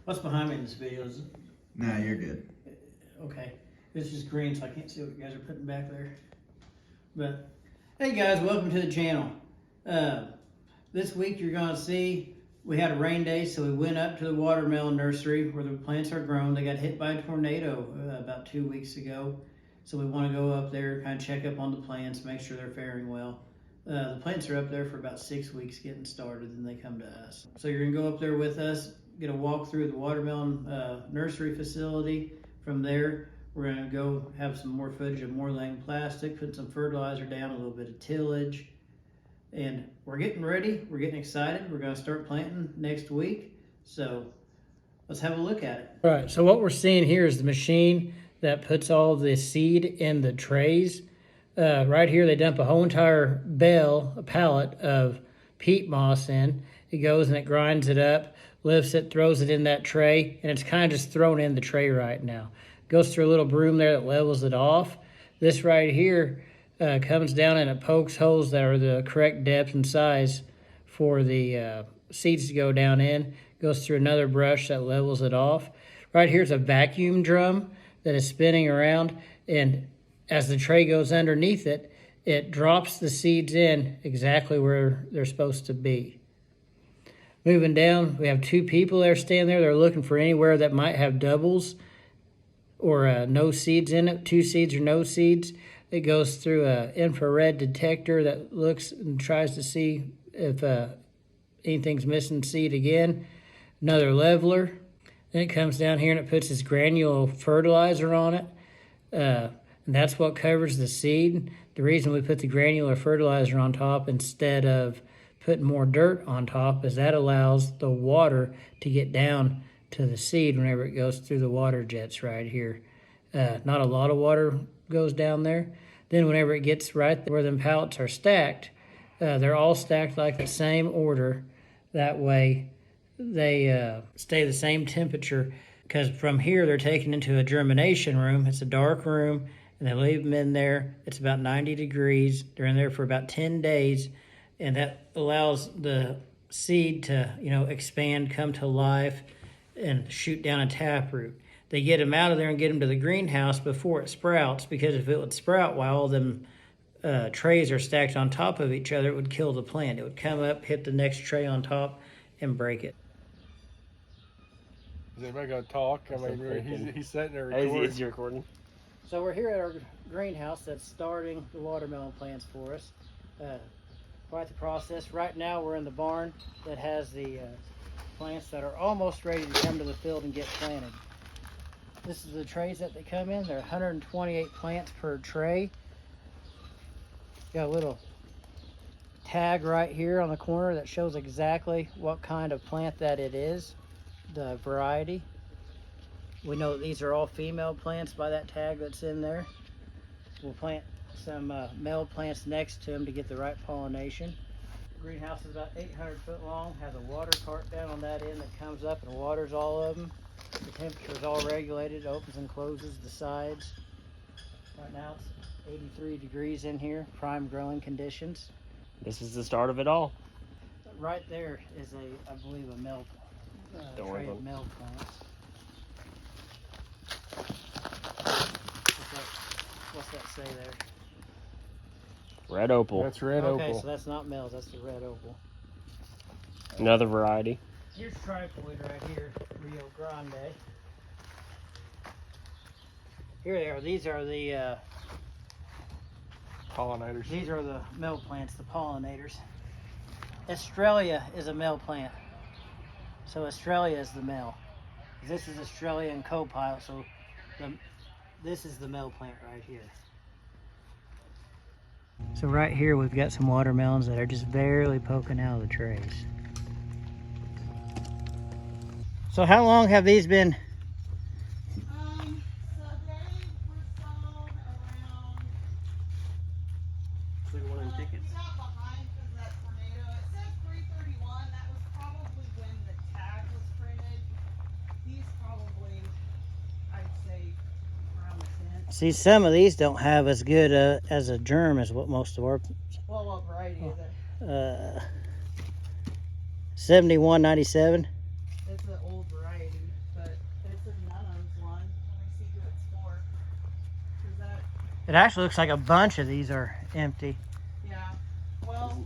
What's behind me in this video? Is it, Nah, you're good. okay, it's just green, so I can't see what you guys are putting back there. But hey guys, welcome to the channel. This week you're gonna see we had a rain day, so we went up to the watermelon nursery where the plants are grown. They got hit by a tornado about 2 weeks ago, so we want to go up there, kind of check up on the plants, make sure they're faring well. The plants are up there for about 6 weeks getting started, and they come to us. So you're gonna go up there with us, get a walk through the watermelon nursery facility. From there, we're gonna go have some more footage of more laying plastic, put some fertilizer down, a little bit of tillage. And we're getting ready, we're getting excited. We're gonna start planting next week. So let's have a look at it. All right, so what we're seeing here is the machine that puts all the seed in the trays. Right here, they dump a whole entire a pallet of peat moss in. It goes and it grinds it up, lifts it, throws it in that tray, and it's kind of just thrown in the tray right now. Goes through a little broom there that levels it off. This right here comes down and it pokes holes that are the correct depth and size for the seeds to go down in. Goes through another brush that levels it off. Right here's a vacuum drum that is spinning around, and as the tray goes underneath it, it drops the seeds in exactly where they're supposed to be. Moving down, we have 2 people there standing there. They're looking for anywhere that might have doubles or no seeds in it, 2 seeds or no seeds. It goes through an infrared detector that looks and tries to see if anything's missing seed again. Another leveler. Then it comes down here and it puts this granule fertilizer on it. And that's what covers the seed. The reason we put the granular fertilizer on top instead of putting more dirt on top is that allows the water to get down to the seed whenever it goes through the water jets right here. Not a lot of water goes down there. Then whenever it gets right where them pallets are stacked, they're all stacked like the same order. That way they stay the same temperature, because from here they're taken into a germination room. It's a dark room, and they leave them in there. It's about 90 degrees. They're in there for about 10 days, and that allows the seed to, expand, come to life, and shoot down a taproot. They get them out of there and get them to the greenhouse before it sprouts, because if it would sprout while all them trays are stacked on top of each other, it would kill the plant. It would come up, hit the next tray on top, and break it. Is anybody going to talk? I mean, he's sitting there recording. Is he recording? So we're here at our greenhouse that's starting the watermelon plants for us. Quite the process. Right now we're in the barn that has the plants that are almost ready to come to the field and get planted. This is the trays that they come in. There are 128 plants per tray. Got a little tag right here on the corner that shows exactly what kind of plant that it is, the variety. We know that these are all female plants by that tag that's in there. We'll plant some male plants next to them to get the right pollination. The greenhouse is about 800 foot long, has a water cart down on that end that comes up and waters all of them. The temperature is all regulated, opens and closes the sides. Right now it's 83 degrees in here, prime growing conditions. This is the start of it all. Right there is I believe a male tray of male plants. What's that say there? Red opal. That's red opal. Okay, so that's not males, that's the red opal. Another variety. Here's triploid right here, Rio Grande. Here they are. These are the Pollinators. These are the male plants, the pollinators. Australia is a male plant, so Australia is the male. This is Australian co-pilot, so this is the male plant right here. So right here we've got some watermelons that are just barely poking out of the trays. So how long have these been? So they were sold around. Tickets. We got behind because of that tornado. It says 331. That was probably when the tag was printed. These probably, I'd say, around 10. See, some of these don't have as good as a germ as what most of our. Well, what variety is it? 7197. It's an old variety, but it's a melons one. Let me see who it's for. Is that, It actually looks like a bunch of these are empty. yeah. Well,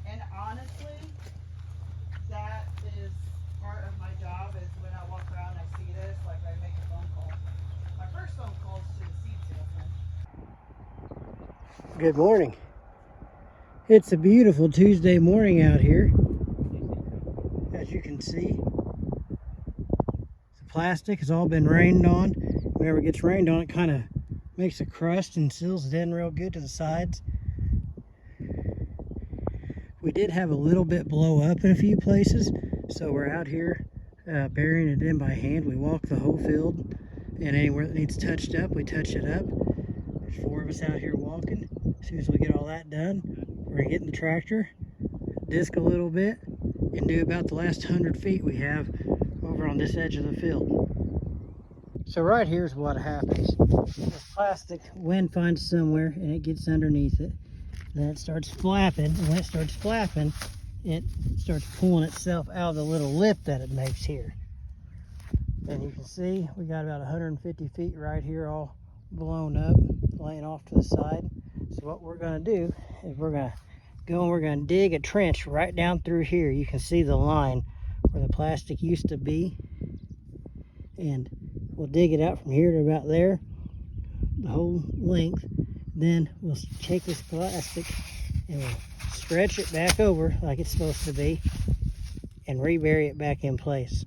and honestly, that is part of my job is when I walk around and I see this, like I make a phone call. My first phone call is to the seed salesman. Good morning. It's a beautiful Tuesday morning out here. As you can see, the plastic has all been rained on. Whenever it gets rained on, it kind of makes a crust and seals it in real good to the sides. We did have a little bit blow up in a few places, so we're out here burying it in by hand. We walk the whole field, and anywhere that needs touched up, we touch it up. There's 4 of us out here walking. As soon as we get all that done, we're gonna get in the tractor, disc a little bit, and do about the last 100 feet we have over on this edge of the field. So right here's what happens. This plastic, wind finds somewhere and it gets underneath it. Then it starts flapping, and when it starts flapping, it starts pulling itself out of the little lip that it makes here. And you can see we got about 150 feet right here all blown up, laying off to the side. So what we're gonna do is we're gonna go and we're gonna dig a trench right down through here. You can see the line where the plastic used to be. And we'll dig it out from here to about there, the whole length. Then we'll take this plastic and we'll stretch it back over like it's supposed to be and rebury it back in place.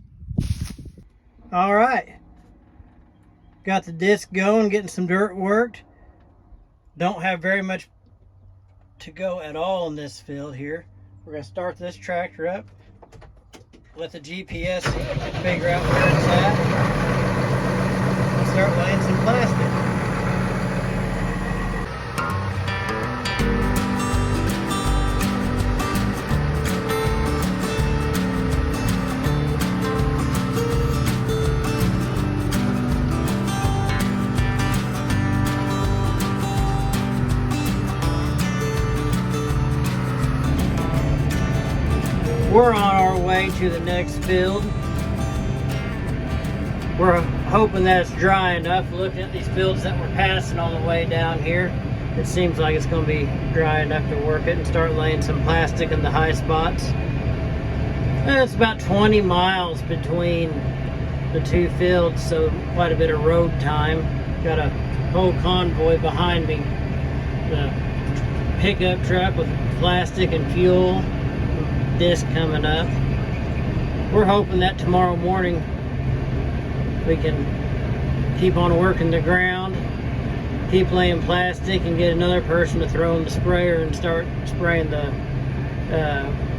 All right, got the disc going, getting some dirt worked. Don't have very much to go at all in this field here. We're gonna start this tractor up, let the GPS figure out where it's at, and start laying some plastic. We're on our way to the next field. We're hoping that it's dry enough. Looking at these fields that we're passing on the way down here, it seems like it's going to be dry enough to work it and start laying some plastic in the high spots. And it's about 20 miles between the two fields, so quite a bit of road time. Got a whole convoy behind me. The pickup truck with plastic and fuel. Disc coming up. We're hoping that tomorrow morning we can keep on working the ground, keep laying plastic, and get another person to throw in the sprayer and start spraying the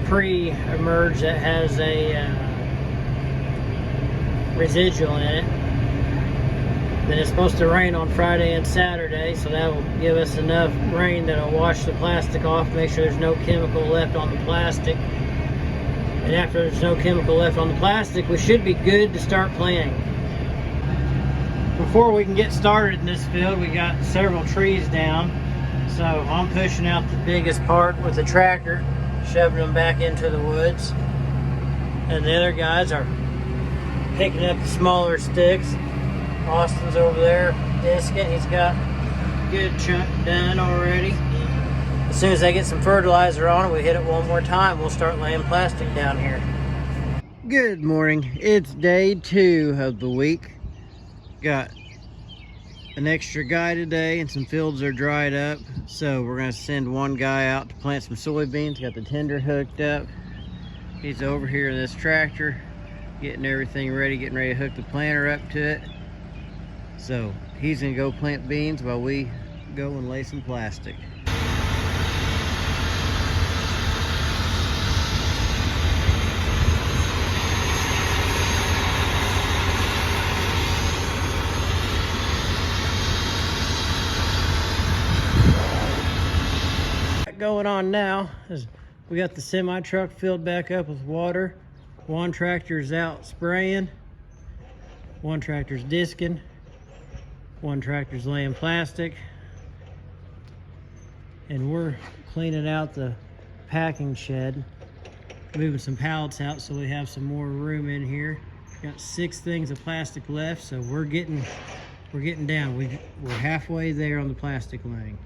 pre-emerge that has a residual in it. Then it's supposed to rain on Friday and Saturday, so that will give us enough rain that'll wash the plastic off, make sure there's no chemical left on the plastic. And after there's no chemical left on the plastic, we should be good to start planting. Before we can get started in this field, we got several trees down. So I'm pushing out the biggest part with the tractor, shoving them back into the woods. And the other guys are picking up the smaller sticks. Austin's over there disking. He's got a good chunk done already. As soon as I get some fertilizer on it, we hit it one more time, we'll start laying plastic down here. Good morning. It's day 2 of the week. Got an extra guy today and some fields are dried up. So we're gonna send one guy out to plant some soybeans. Got the tender hooked up. He's over here in this tractor, getting everything ready, getting ready to hook the planter up to it. So he's gonna go plant beans while we go and lay some plastic. Going on now is we got the semi truck filled back up with water. One tractor's out spraying, one tractor's disking, one tractor's laying plastic, and we're cleaning out the packing shed moving some pallets out so we have some more room in here. Got 6 things of plastic left, so we're getting down. We're halfway there on the plastic laying.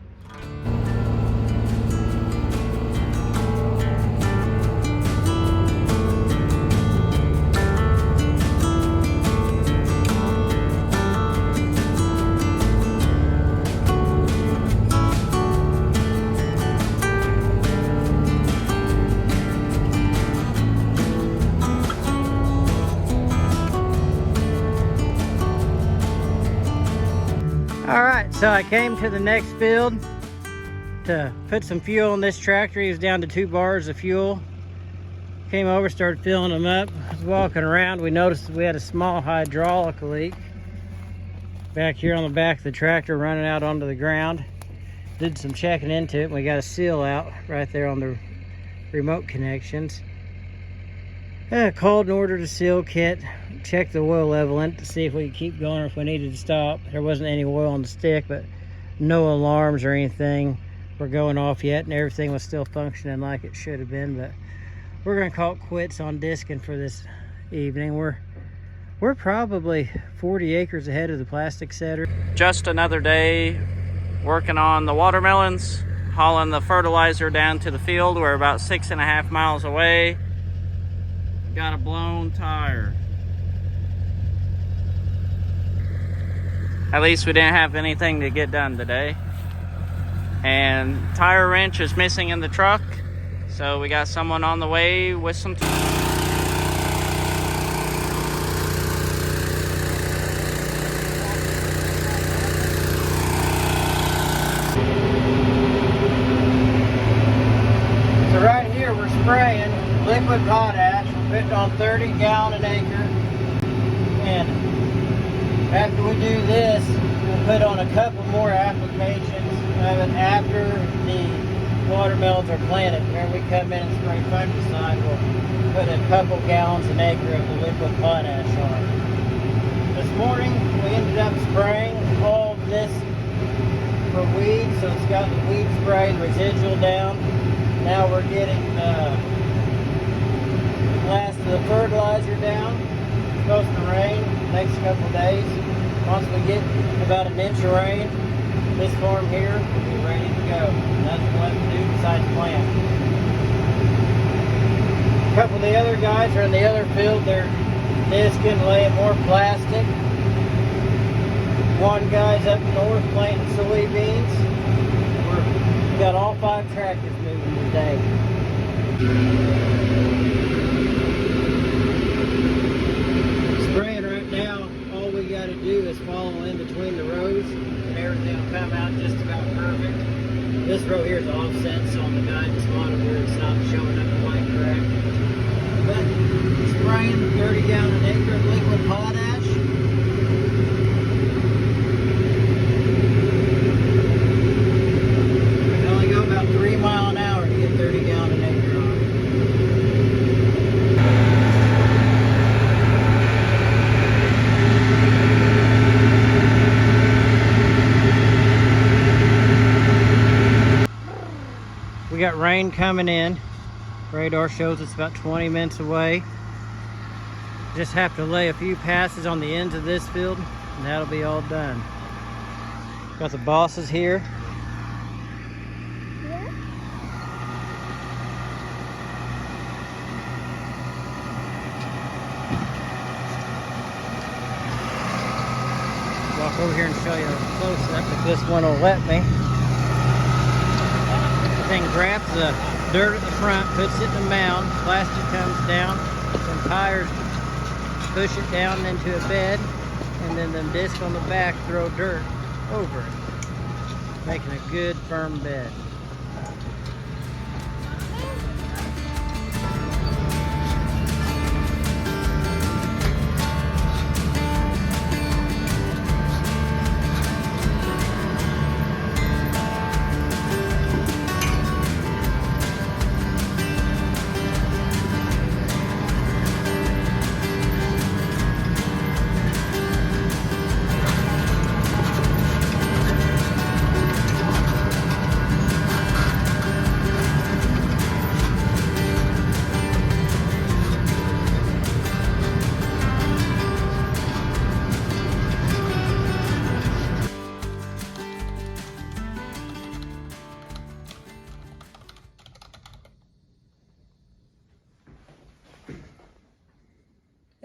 All right, so I came to the next field to put some fuel in this tractor. He was down to 2 bars of fuel. Came over, started filling them up. I was walking around, we noticed we had a small hydraulic leak back here on the back of the tractor running out onto the ground. Did some checking into it, and we got a seal out right there on the remote connections. Called and ordered a seal kit. Checked the oil level in it to see if we could keep going or if we needed to stop. There wasn't any oil on the stick, but no alarms or anything were going off yet, and everything was still functioning like it should have been. But we're gonna call it quits on discing for this evening. We're probably 40 acres ahead of the plastic setter. Just another day working on the watermelons, hauling the fertilizer down to the field. We're about 6.5 miles away. Got a blown tire. At least we didn't have anything to get done today. And tire wrench is missing in the truck, so we got someone on the way with some So right here we're spraying liquid potash. We're putting on 30 gallon an acre. And after we do this, we'll put on a couple more applications of it after the watermelons are planted. Whenever we come in and spray fungicide, we'll put a couple gallons an acre of the liquid potash on it. This morning, we ended up spraying all of this for weeds, so it's got the weed spray, the residual down. Now we're getting the last of the fertilizer down. It's supposed to rain next couple days. Once we get about an inch of rain, this farm here will be ready to go. Nothing left to do besides plant. A couple of the other guys are in the other field. They're disking, laying more plastic. One guy's up north planting soybeans. We got all 5 tractors moving today. Spraying right now, all we got to do is follow in between the rows and everything will come out just about perfect. This row here is offset, so on the guidance monitor it's not showing up quite correct. But spraying 30 gallon an acre of liquid potash. We can only go about 3 miles an hour to get 30 gallon an acre on. We got rain coming in. Radar shows it's about 20 minutes away. Just have to lay a few passes on the ends of this field and that'll be all done. Got the bosses here. Walk over here and show you a close up if this one will let me. Thing grabs the dirt at the front, puts it in the mound, plastic comes down, some tires push it down into a bed, and then the disc on the back throw dirt over it, making a good firm bed.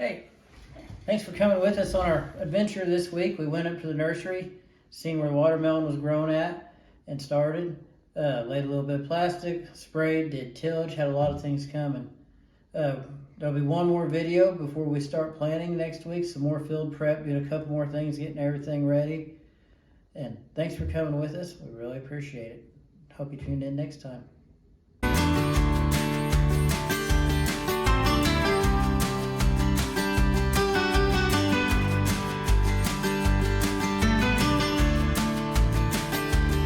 Hey, thanks for coming with us on our adventure this week. We went up to the nursery, seen where the watermelon was grown at, and started. Laid a little bit of plastic, sprayed, did tillage, had a lot of things coming. There'll be one more video before we start planting next week. Some more field prep, doing a couple more things, getting everything ready. And thanks for coming with us. We really appreciate it. Hope you tuned in next time.